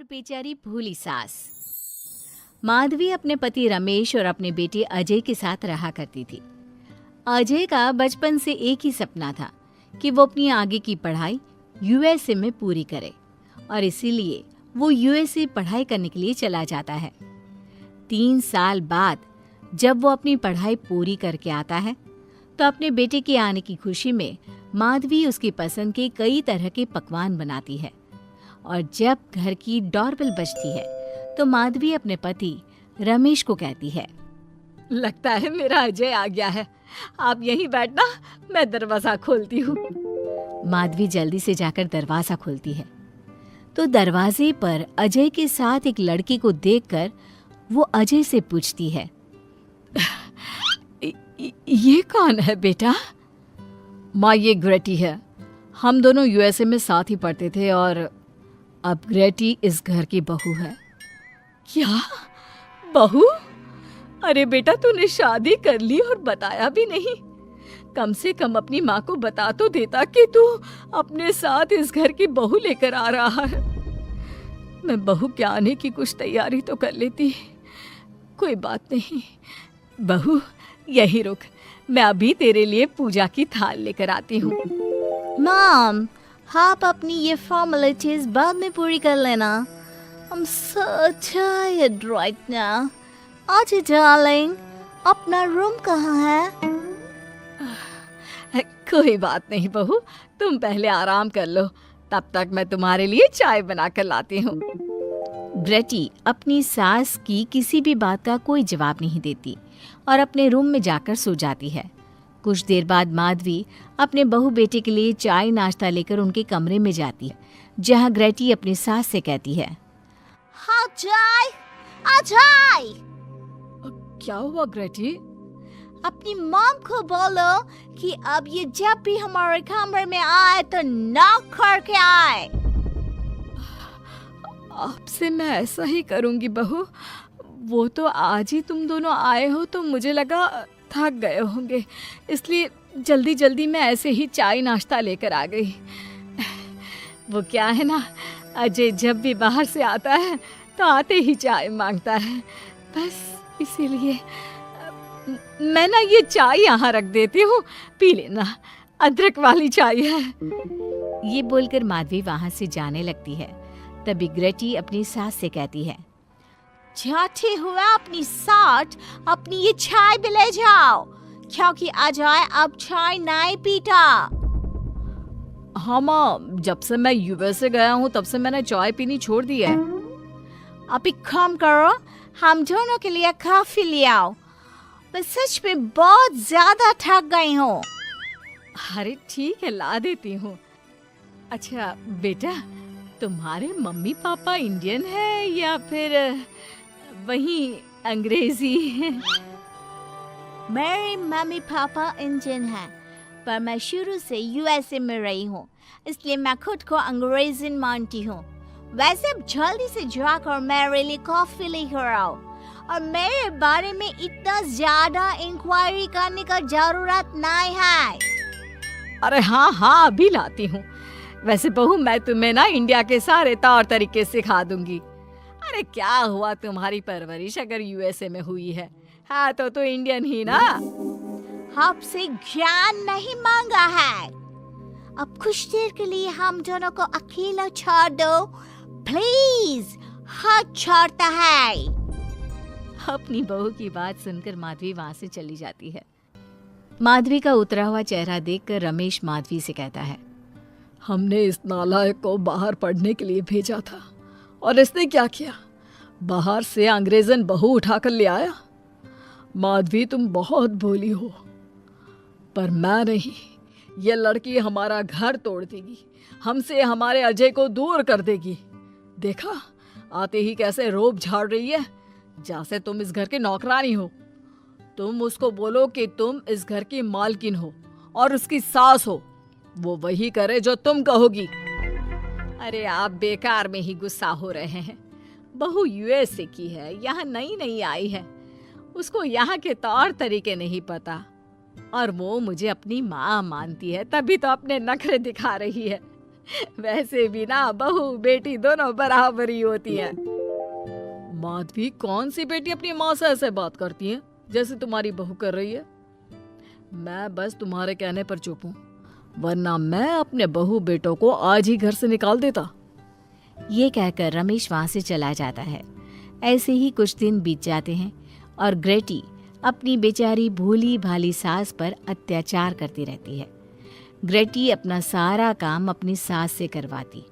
और बेचारी भोली सास। माधवी अपने पति रमेश और अपने बेटे अजय के साथ रहा करती थी। अजय का बचपन से एक ही सपना था कि वो अपनी आगे की पढ़ाई यूएसए में पूरी करे और इसीलिए वो यूएसए पढ़ाई करने के लिए चला जाता है। 3 साल बाद जब वो अपनी पढ़ाई पूरी करके आता है तो अपने बेटे के आने की खुशी में माधवी उसकी पसंद के कई तरह के पकवान बनाती है और जब घर की डोरबेल बजती है तो माधवी अपने पति रमेश को कहती है, लगता है मेरा अजय आ गया है, आप यहीं बैठना, मैं दरवाजा खोलती हूँ। माधवी जल्दी से जाकर दरवाजा खोलती है तो दरवाजे पर अजय के साथ एक लड़की को देखकर वो अजय से पूछती है, ये कौन है बेटा? माँ, ये ग्रेटी है। हम दोनों यूएसए में साथ ही पढ़ते थे और अब ग्रेटी इस घर की बहू है। क्या बहू? अरे बेटा, तूने शादी कर ली और बताया भी नहीं। कम से कम अपनी माँ को बता तो देता कि तू अपने साथ इस घर की बहू लेकर आ रहा है। मैं बहू के आने की कुछ तैयारी तो कर लेती। कोई बात नहीं बहू, यही रुक, मैं अभी तेरे लिए पूजा की थाल लेकर आती हूँ। मॉम, आप अपनी ये फॉर्मेलिटीज बाद में पूरी कर लेना। I'm so tired right now. आजी डार्लिंग, अपना रूम कहाँ है? कोई बात नहीं बहू, तुम पहले आराम कर लो, तब तक मैं तुम्हारे लिए चाय बना कर लाती हूँ। ग्रेटी अपनी सास की किसी भी बात का कोई जवाब नहीं देती और अपने रूम में जाकर सो जाती है। कुछ देर बाद माधवी अपने बहू बेटे के लिए चाय नाश्ता लेकर उनके कमरे में जाती है, जहाँ ग्रेटी अपनी सास से कहती है, अजय, अजय! क्या हुआ ग्रेटी? अपनी मॉम को बोलो कि अब ये जब भी हमारे कमरे में आए तो नॉक करके आए। आपसे मैं ऐसा ही करूंगी बहू। वो तो आज ही तुम दोनों आए हो तो मुझे लगा थक गए होंगे, इसलिए जल्दी जल्दी मैं ऐसे ही चाय नाश्ता लेकर आ गई। वो क्या है ना, अजय जब भी बाहर से आता है तो आते ही चाय मांगता है, बस इसीलिए मैं ना ये चाय यहाँ रख देती हूँ, पी लेना, अदरक वाली चाय है। ये बोलकर माधवी वहाँ से जाने लगती है। तभी ग्रेटी अपनी सास से कहती है, जाते हुए अपनी साथ अपनी ये चाय भी ले जाओ, क्योंकि अजय अब चाय नहीं पीता। हाँ माँ, जब से मैं यूएसए गया हूँ तब से मैंने चाय पीनी छोड़ दी है। अब एक काम करो, हम दोनों के लिए कॉफी ले आओ, मैं सच में बहुत ज्यादा थक गई हूँ। अरे ठीक है, ला देती हूँ। अच्छा बेटा, तुम्हारे मम्मी पापा इंडियन है या फिर वही अंग्रेजी है? मेरे मम्मी पापा इंडियन हैं, पर मैं शुरू से यूएसए में रही हूँ, इसलिए मैं खुद को अंग्रेज़ी मानती हूँ। वैसे अब जल्दी से जाकर मेरे लिए कॉफी लेकर आओ और मेरे बारे में इतना ज्यादा इंक्वायरी करने का जरूरत नहीं है। अरे हाँ हाँ, अभी लाती हूँ। वैसे बहू, मैं तुम्हें ना इंडिया के सारे तौर तरीके सिखा दूंगी। अरे क्या हुआ, तुम्हारी परवरिश अगर यूएसए में हुई है, हाँ तो इंडियन ही ना। आपसे ज्ञान नहीं मांगा है, अब कुछ देर के लिए हम दोनों को अकेला छोड़ दो प्लीज, हाथ छोड़ता है। अपनी बहू की बात सुनकर माधवी वहाँ से चली जाती है। माधवी का उतरा हुआ चेहरा देखकर रमेश माधवी से कहता है, हमने इस नालायक को बाहर पढ़ने के लिए भेजा था और इसने क्या किया, बाहर से अंग्रेजन बहू उठाकर ले आया। माधवी, तुम बहुत भोली हो, पर मैं नहीं, ये लड़की हमारा घर तोड़ देगी, हमसे हमारे अजय को दूर कर देगी। देखा, आते ही कैसे रोब झाड़ रही है, जैसे तुम इस घर की नौकरानी हो। तुम उसको बोलो कि तुम इस घर की मालकिन हो और उसकी सास हो, वो वही करे जो तुम कहोगी। अरे आप बेकार में ही गुस्सा हो रहे हैं। बहू यूएसए की है, यहाँ नई नई आई है, उसको यहाँ के तौर तरीके नहीं पता और वो मुझे अपनी माँ मानती है, तभी तो अपने नखरे दिखा रही है। वैसे भी ना बहू बेटी दोनों बराबर ही होती है। माधवी, कौन सी बेटी अपनी माँ से ऐसे बात करती है जैसे तुम्हारी बहू कर रही है? मैं बस तुम्हारे कहने पर चुप हूँ, वरना मैं अपने बहू बेटों को आज ही घर से निकाल देता। ये कहकर रमेश वहां से चला जाता है। ऐसे ही कुछ दिन बीत जाते हैं और ग्रेटी अपनी बेचारी भोली भाली सास पर अत्याचार करती रहती है। ग्रेटी अपना सारा काम अपनी सास से करवाती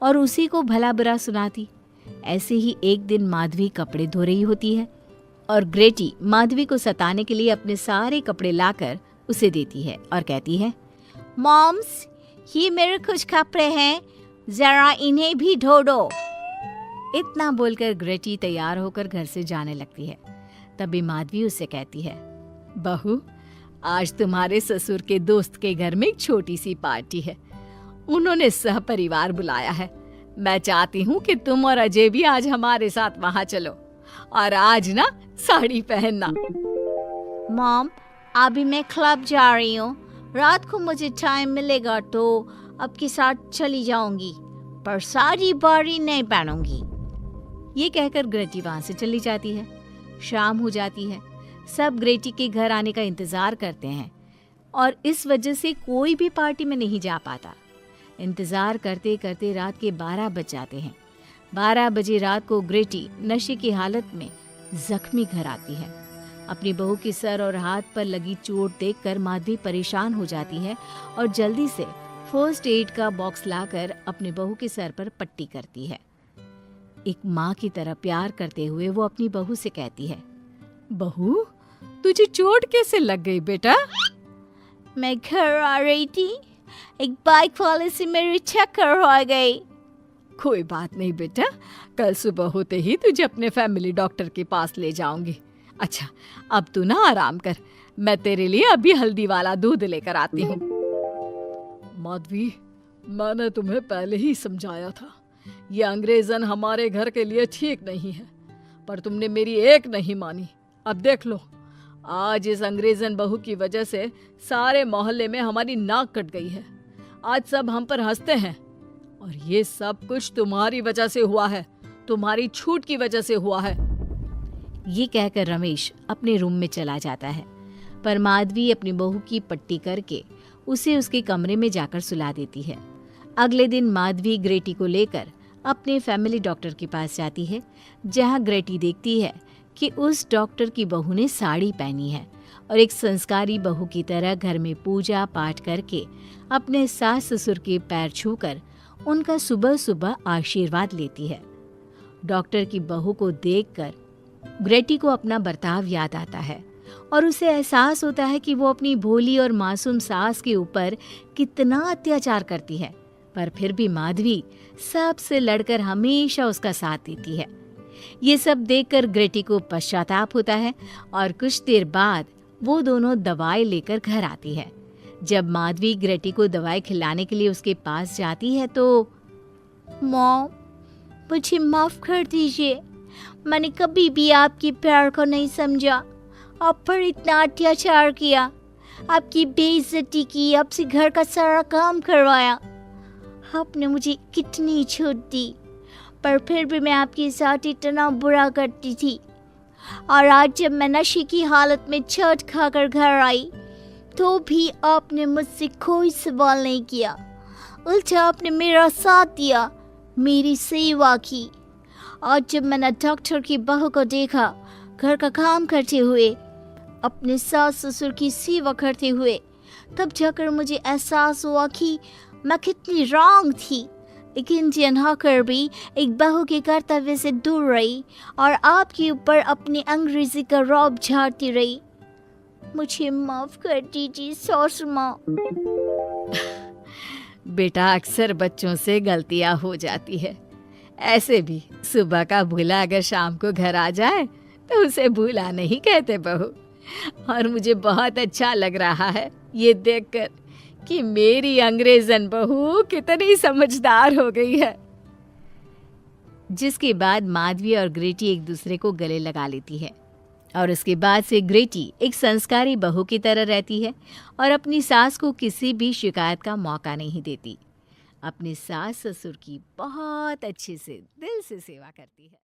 और उसी को भला बुरा सुनाती। ऐसे ही एक दिन माधवी कपड़े धो रही होती है और ग्रेटी माधवी को सताने के लिए अपने सारे कपड़े लाकर उसे देती है और कहती है, मॉम्स, ये मेरे कुछ कपड़े हैं, जरा इन्हें भी धो दो। इतना बोलकर ग्रेटी तैयार होकर घर से जाने लगती है। तभी माधवी उससे कहती है, बहू, आज तुम्हारे ससुर के दोस्त के घर में एक छोटी सी पार्टी है। उन्होंने सहपरिवार बुलाया है। मैं चाहती हूँ कि तुम और अजय भी आज हमारे साथ वहाँ चलो और आज ना साड़ी पहनना। मॉम, अभी मैं क्लब जा रही हूँ। रात को मुझे टाइम मिलेगा तो आपके साथ चली जाऊंगी, पर साड़ी बारी नहीं पहनूंगी। ये कहकर ग्रेटी वहां से चली जाती है। शाम हो जाती है। सब ग्रेटी के घर आने का इंतजार करते हैं और इस वजह से कोई भी पार्टी में नहीं जा पाता। इंतजार करते करते रात के 12 बज जाते हैं। 12 बजे रात को ग्रेटी नशे की हालत में जख्मी घर आती है। अपनी बहू के सर और हाथ पर लगी चोट देखकर माधवी परेशान हो जाती है और जल्दी से फर्स्ट एड का बॉक्स लाकर अपनी बहू के सर पर पट्टी करती है। एक माँ की तरह प्यार करते हुए वो अपनी बहू से कहती है, बहू, तुझे चोट कैसे लग गई बेटा? मैं घर आ रही थी, एक बाइक वाले से मेरी टक्कर हो गई। कोई बात नहीं बेटा, कल सुबह होते ही तुझे अपने फैमिली डॉक्टर के पास ले जाऊंगी। अच्छा, अब तू ना आराम कर, मैं तेरे लिए अभी हल्दी वाला दूध लेकर आती हूँ। माधवी, मैंने तुम्हें पहले ही समझाया था, ये अंग्रेजन हमारे घर के लिए ठीक नहीं है, पर तुमने मेरी एक नहीं मानी। अब देख लो, आज इस अंग्रेजन बहू की वजह से सारे मोहल्ले में हमारी नाक कट गई है। आज सब हम पर हंसते हैं और ये सब कुछ तुम्हारी वजह से हुआ है, तुम्हारी छूट की वजह से हुआ है। ये कहकर रमेश अपने रूम में चला जाता है, पर माधवी अपनी बहू की पट्टी करके उसे उसके कमरे में जाकर सुला देती है। अगले दिन माधवी ग्रेटी को लेकर अपने फैमिली डॉक्टर के पास जाती है, जहां ग्रेटी देखती है कि उस डॉक्टर की बहू ने साड़ी पहनी है और एक संस्कारी बहू की तरह घर में पूजा पाठ करके अपने सास ससुर के पैर छूकर उनका सुबह सुबह आशीर्वाद लेती है। डॉक्टर की बहू को देखकर ग्रेटी को अपना बर्ताव याद आता है और उसे एहसास होता है कि वो अपनी भोली और मासूम सास के ऊपर कितना अत्याचार करती है, पर फिर भी माधवी सबसे लड़कर हमेशा उसका साथ देती है। ये सब देखकर ग्रेटी को पश्चाताप होता है और कुछ देर बाद वो दोनों दवाई लेकर घर आती है। जब माधवी ग्रेटी को दवाई खिलाने के लिए उसके पास जाती है तो, मॉम, मुझे माफ कर दीजिए, मैंने कभी भी आपके प्यार को नहीं समझा, आप पर इतना अत्याचार किया, आपकी बेइज्जती की, आपसे घर का सारा काम करवाया। आपने मुझे कितनी छूट दी, पर फिर भी मैं आपके साथ इतना बुरा करती थी। और आज जब मैं नशे की हालत में चोट खाकर घर आई तो भी आपने मुझसे कोई सवाल नहीं किया, उल्टा आपने मेरा साथ दिया, मेरी सेवा की। और जब मैंने डॉक्टर की बहू को देखा घर का काम करते हुए, अपने सास ससुर की सेवा करते हुए, तब जाकर मुझे एहसास हुआ कि मैं कितनी रॉन्ग थी। एक इंडियन होकर भी एक बहू के कर्तव्य से दूर रही और आपके ऊपर अपनी अंग्रेजी का रौब झाड़ती रही। मुझे माफ कर दीजिए सासू माँ। बेटा, अक्सर बच्चों से गलतियां हो जाती है। ऐसे भी सुबह का भूला अगर शाम को घर आ जाए तो उसे भूला नहीं कहते बहू। और मुझे बहुत अच्छा लग रहा है ये देखकर कि मेरी अंग्रेजन बहू कितनी समझदार हो गई है। जिसके बाद माधवी और ग्रेटी एक दूसरे को गले लगा लेती है और उसके बाद से ग्रेटी एक संस्कारी बहू की तरह रहती है और अपनी सास को किसी भी शिकायत का मौका नहीं देती। अपने सास ससुर की बहुत अच्छे से दिल से सेवा करती है।